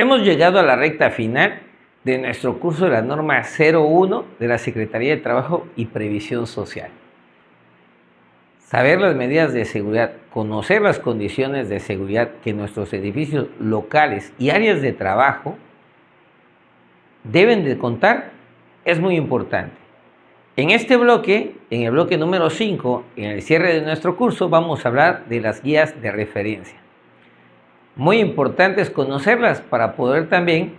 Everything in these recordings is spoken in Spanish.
Hemos llegado a la recta final de nuestro curso de la norma 01 de la Secretaría de Trabajo y Previsión Social. Saber las medidas de seguridad, conocer las condiciones de seguridad que nuestros edificios locales y áreas de trabajo deben de contar es muy importante. En este bloque, en el bloque número 5, en el cierre de nuestro curso, vamos a hablar de las guías de referencia. Muy importante es conocerlas para poder también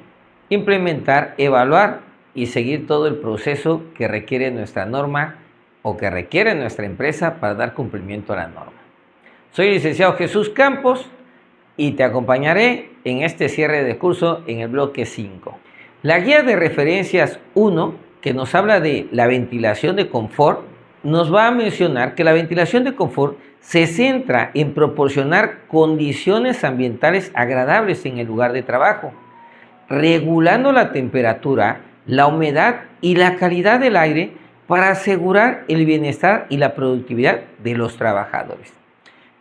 implementar, evaluar y seguir todo el proceso que requiere nuestra norma o que requiere nuestra empresa para dar cumplimiento a la norma. Soy el licenciado Jesús Campos y te acompañaré en este cierre de curso en el bloque 5. La guía de referencias 1, que nos habla de la ventilación de confort, nos va a mencionar que la ventilación de confort se centra en proporcionar condiciones ambientales agradables en el lugar de trabajo, regulando la temperatura, la humedad y la calidad del aire para asegurar el bienestar y la productividad de los trabajadores.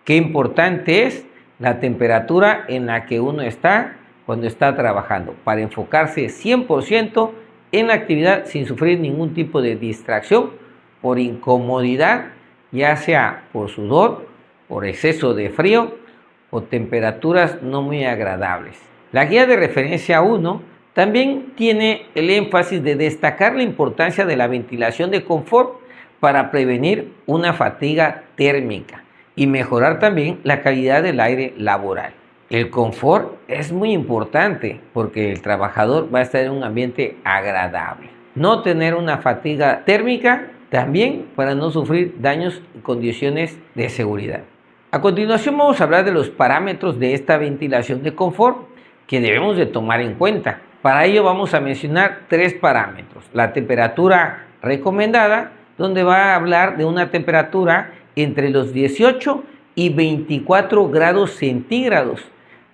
Qué importante es la temperatura en la que uno está cuando está trabajando, para enfocarse 100% en la actividad sin sufrir ningún tipo de distracción por incomodidad, ya sea por sudor, por exceso de frío o temperaturas no muy agradables. La guía de referencia 1 también tiene el énfasis de destacar la importancia de la ventilación de confort para prevenir una fatiga térmica y mejorar también la calidad del aire laboral. El confort es muy importante porque el trabajador va a estar en un ambiente agradable. No tener una fatiga térmica también para no sufrir daños y condiciones de seguridad. A continuación vamos a hablar de los parámetros de esta ventilación de confort que debemos de tomar en cuenta. Para ello vamos a mencionar 3 parámetros. La temperatura recomendada, donde va a hablar de una temperatura entre los 18 y 24 grados centígrados,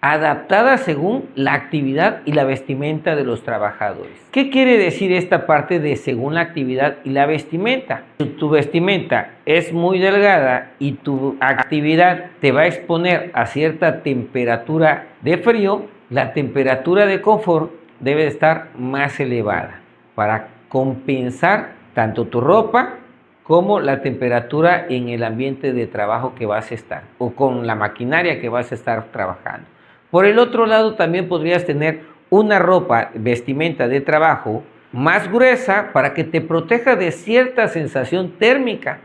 adaptada según la actividad y la vestimenta de los trabajadores. ¿Qué quiere decir esta parte de según la actividad y la vestimenta? Si tu vestimenta es muy delgada y tu actividad te va a exponer a cierta temperatura de frío, la temperatura de confort debe estar más elevada para compensar tanto tu ropa como la temperatura en el ambiente de trabajo que vas a estar o con la maquinaria que vas a estar trabajando. Por el otro lado, también podrías tener una ropa, vestimenta de trabajo más gruesa para que te proteja de cierta sensación térmica.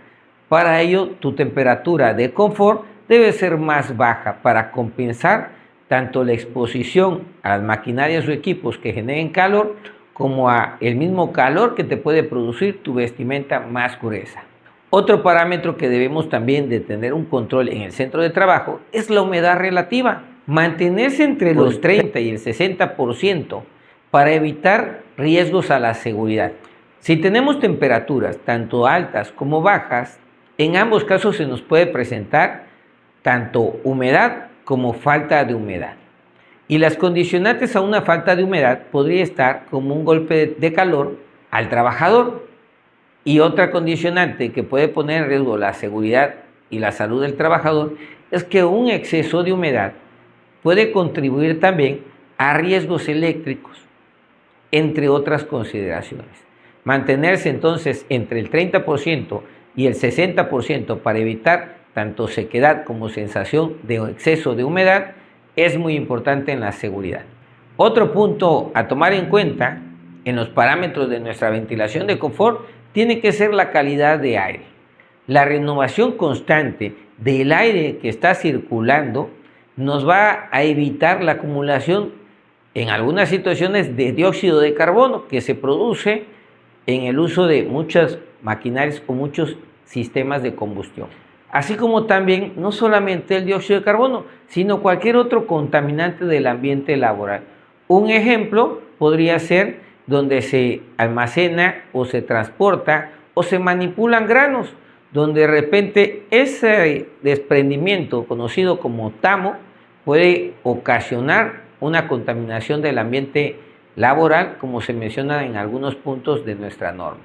Para ello, tu temperatura de confort debe ser más baja para compensar tanto la exposición a las maquinarias o equipos que generen calor como a el mismo calor que te puede producir tu vestimenta más gruesa. Otro parámetro que debemos también de tener un control en el centro de trabajo es la humedad relativa. Mantenerse entre los 30 y el 60% para evitar riesgos a la seguridad. Si tenemos temperaturas tanto altas como bajas, en ambos casos se nos puede presentar tanto humedad como falta de humedad. Y las condicionantes a una falta de humedad podría estar como un golpe de calor al trabajador. Y otra condicionante que puede poner en riesgo la seguridad y la salud del trabajador es que un exceso de humedad puede contribuir también a riesgos eléctricos, entre otras consideraciones. Mantenerse entonces entre el 30% y el 60% para evitar tanto sequedad como sensación de exceso de humedad es muy importante en la seguridad. Otro punto a tomar en cuenta en los parámetros de nuestra ventilación de confort tiene que ser la calidad de aire. La renovación constante del aire que está circulando nos va a evitar la acumulación en algunas situaciones de dióxido de carbono que se produce en el uso de muchas maquinarias o muchos sistemas de combustión. Así como también no solamente el dióxido de carbono, sino cualquier otro contaminante del ambiente laboral. Un ejemplo podría ser donde se almacena o se transporta o se manipulan granos, donde de repente ese desprendimiento conocido como tamo puede ocasionar una contaminación del ambiente laboral, como se menciona en algunos puntos de nuestra norma.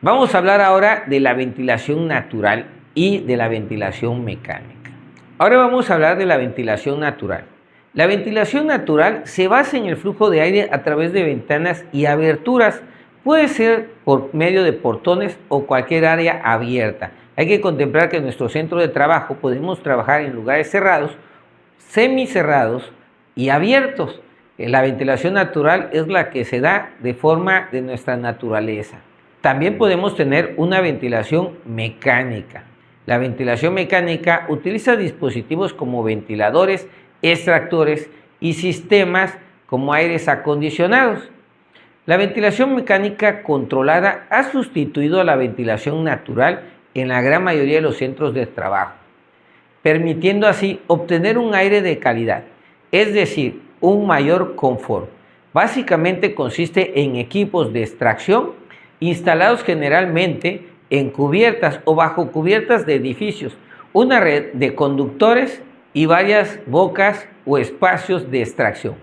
Vamos a hablar ahora de la ventilación natural y de la ventilación mecánica. Ahora vamos a hablar de la ventilación natural. La ventilación natural se basa en el flujo de aire a través de ventanas y aberturas. Puede ser por medio de portones o cualquier área abierta. Hay que contemplar que en nuestro centro de trabajo podemos trabajar en lugares cerrados, semicerrados y abiertos. La ventilación natural es la que se da de forma de nuestra naturaleza. También podemos tener una ventilación mecánica. La ventilación mecánica utiliza dispositivos como ventiladores, extractores y sistemas como aires acondicionados. La ventilación mecánica controlada ha sustituido a la ventilación natural en la gran mayoría de los centros de trabajo, permitiendo así obtener un aire de calidad, es decir, un mayor confort. Básicamente consiste en equipos de extracción instalados generalmente en cubiertas o bajo cubiertas de edificios, una red de conductores y varias bocas o espacios de extracción,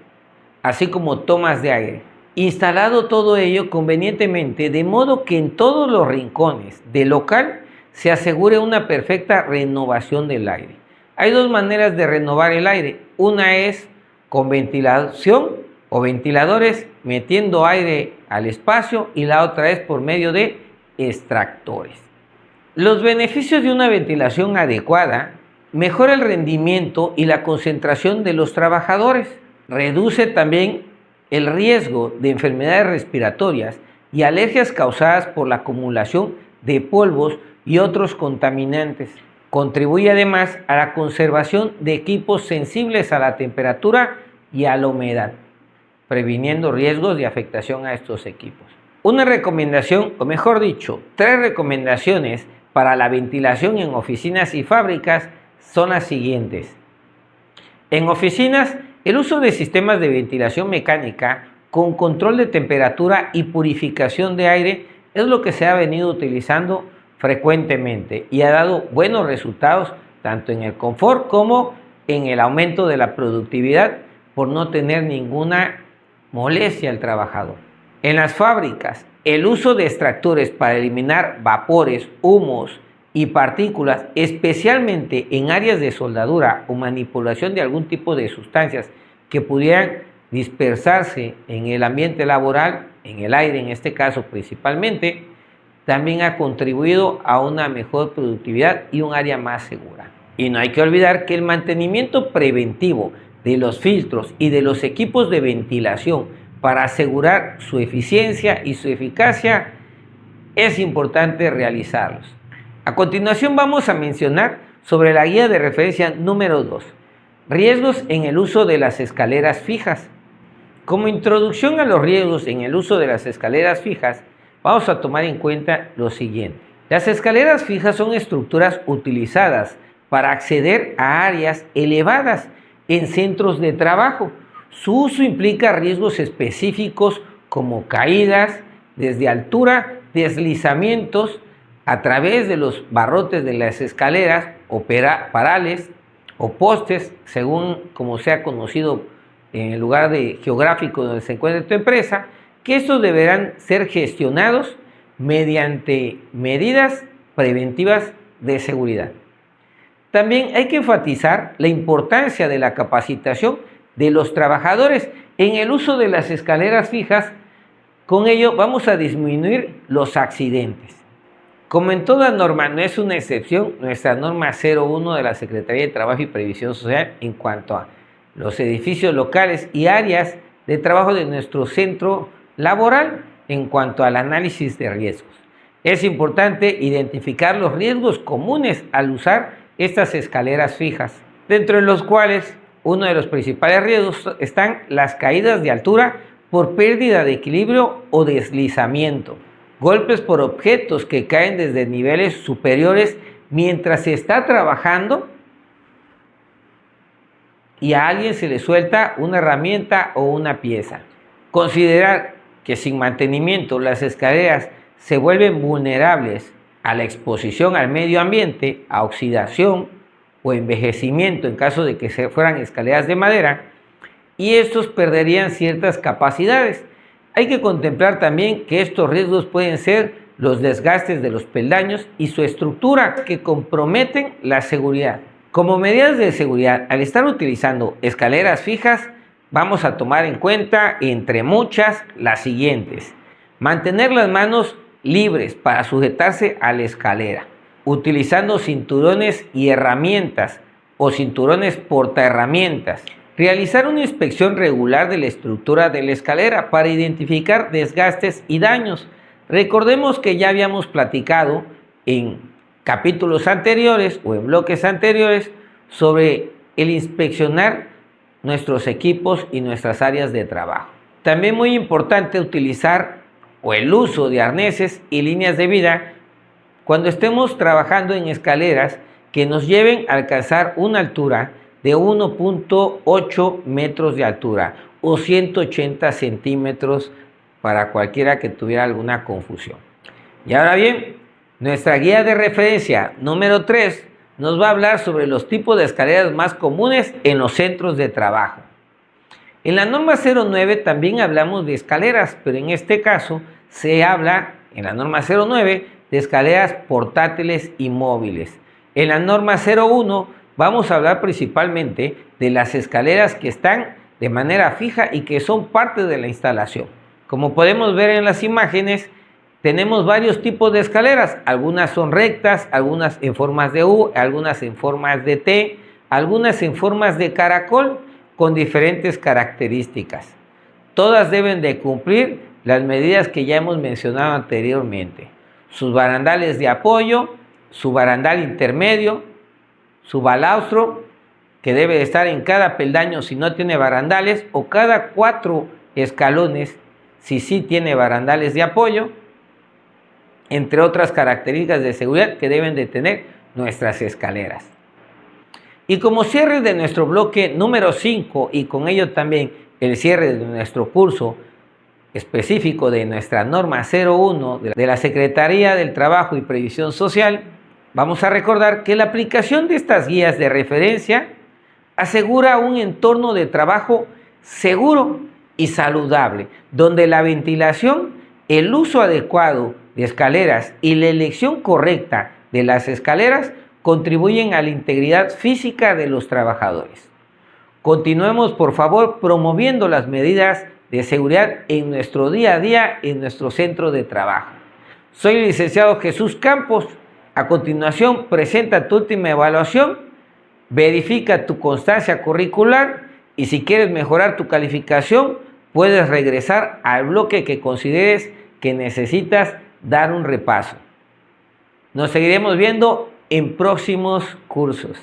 así como tomas de aire. Instalado todo ello convenientemente, de modo que en todos los rincones del local se asegure una perfecta renovación del aire. Hay dos maneras de renovar el aire. Una es con ventilación o ventiladores metiendo aire al espacio, y la otra es por medio de extractores. Los beneficios de una ventilación adecuada: mejora el rendimiento y la concentración de los trabajadores, reduce también el riesgo de enfermedades respiratorias y alergias causadas por la acumulación de polvos y otros contaminantes. Contribuye además a la conservación de equipos sensibles a la temperatura y a la humedad, previniendo riesgos de afectación a estos equipos. Una recomendación, o mejor dicho, 3 recomendaciones para la ventilación en oficinas y fábricas son las siguientes. En oficinas, el uso de sistemas de ventilación mecánica con control de temperatura y purificación de aire es lo que se ha venido utilizando frecuentemente y ha dado buenos resultados tanto en el confort como en el aumento de la productividad, por no tener ninguna molestia al trabajador. En las fábricas, el uso de extractores para eliminar vapores, humos y partículas, especialmente en áreas de soldadura o manipulación de algún tipo de sustancias que pudieran dispersarse en el ambiente laboral, en el aire en este caso principalmente, también ha contribuido a una mejor productividad y un área más segura. Y no hay que olvidar que el mantenimiento preventivo de los filtros y de los equipos de ventilación para asegurar su eficiencia y su eficacia es importante realizarlos. A continuación vamos a mencionar sobre la guía de referencia número 2, riesgos en el uso de las escaleras fijas. Como introducción a los riesgos en el uso de las escaleras fijas, vamos a tomar en cuenta lo siguiente. Las escaleras fijas son estructuras utilizadas para acceder a áreas elevadas en centros de trabajo. Su uso implica riesgos específicos como caídas desde altura, deslizamientos a través de los barrotes de las escaleras o parales o postes, según como sea conocido en el lugar geográfico donde se encuentre tu empresa, que estos deberán ser gestionados mediante medidas preventivas de seguridad. También hay que enfatizar la importancia de la capacitación de los trabajadores en el uso de las escaleras fijas. Con ello vamos a disminuir los accidentes. Como en toda norma, no es una excepción, nuestra norma 01 de la Secretaría de Trabajo y Previsión Social en cuanto a los edificios locales y áreas de trabajo de nuestro centro laboral en cuanto al análisis de riesgos. Es importante identificar los riesgos comunes al usar estas escaleras fijas, dentro de los cuales uno de los principales riesgos están las caídas de altura por pérdida de equilibrio o deslizamiento, golpes por objetos que caen desde niveles superiores mientras se está trabajando y a alguien se le suelta una herramienta o una pieza. Considerar que sin mantenimiento las escaleras se vuelven vulnerables a la exposición al medio ambiente, a oxidación o envejecimiento en caso de que fueran escaleras de madera, y estos perderían ciertas capacidades. Hay que contemplar también que estos riesgos pueden ser los desgastes de los peldaños y su estructura, que comprometen la seguridad. Como medidas de seguridad, al estar utilizando escaleras fijas, vamos a tomar en cuenta, entre muchas, las siguientes. Mantener las manos libres para sujetarse a la escalera, utilizando cinturones y herramientas o cinturones portaherramientas. Realizar una inspección regular de la estructura de la escalera para identificar desgastes y daños. Recordemos que ya habíamos platicado en capítulos anteriores o en bloques anteriores sobre el inspeccionar nuestros equipos y nuestras áreas de trabajo. También muy importante utilizar o el uso de arneses y líneas de vida cuando estemos trabajando en escaleras que nos lleven a alcanzar una altura de 1.8 metros de altura o 180 centímetros para cualquiera que tuviera alguna confusión. Y ahora bien, nuestra guía de referencia número 3 nos va a hablar sobre los tipos de escaleras más comunes en los centros de trabajo. En la norma 09 también hablamos de escaleras, pero en este caso se habla, en la norma 09, de escaleras portátiles y móviles. En la norma 01 vamos a hablar principalmente de las escaleras que están de manera fija y que son parte de la instalación. Como podemos ver en las imágenes, tenemos varios tipos de escaleras. Algunas son rectas, algunas en formas de U, algunas en formas de T, algunas en formas de caracol con diferentes características. Todas deben de cumplir las medidas que ya hemos mencionado anteriormente. Sus barandales de apoyo, su barandal intermedio, su balaustro, que debe de estar en cada peldaño si no tiene barandales, o cada 4 escalones si sí tiene barandales de apoyo, entre otras características de seguridad que deben de tener nuestras escaleras. Y como cierre de nuestro bloque número 5 y con ello también el cierre de nuestro curso específico de nuestra norma 01 de la Secretaría del Trabajo y Previsión Social, vamos a recordar que la aplicación de estas guías de referencia asegura un entorno de trabajo seguro y saludable, donde la ventilación, el uso adecuado de escaleras y la elección correcta de las escaleras contribuyen a la integridad física de los trabajadores. Continuemos, por favor, promoviendo las medidas de seguridad en nuestro día a día en nuestro centro de trabajo. Soy el licenciado Jesús Campos. A continuación, presenta tu última evaluación, verifica tu constancia curricular y si quieres mejorar tu calificación, puedes regresar al bloque que consideres que necesitas dar un repaso. Nos seguiremos viendo en próximos cursos.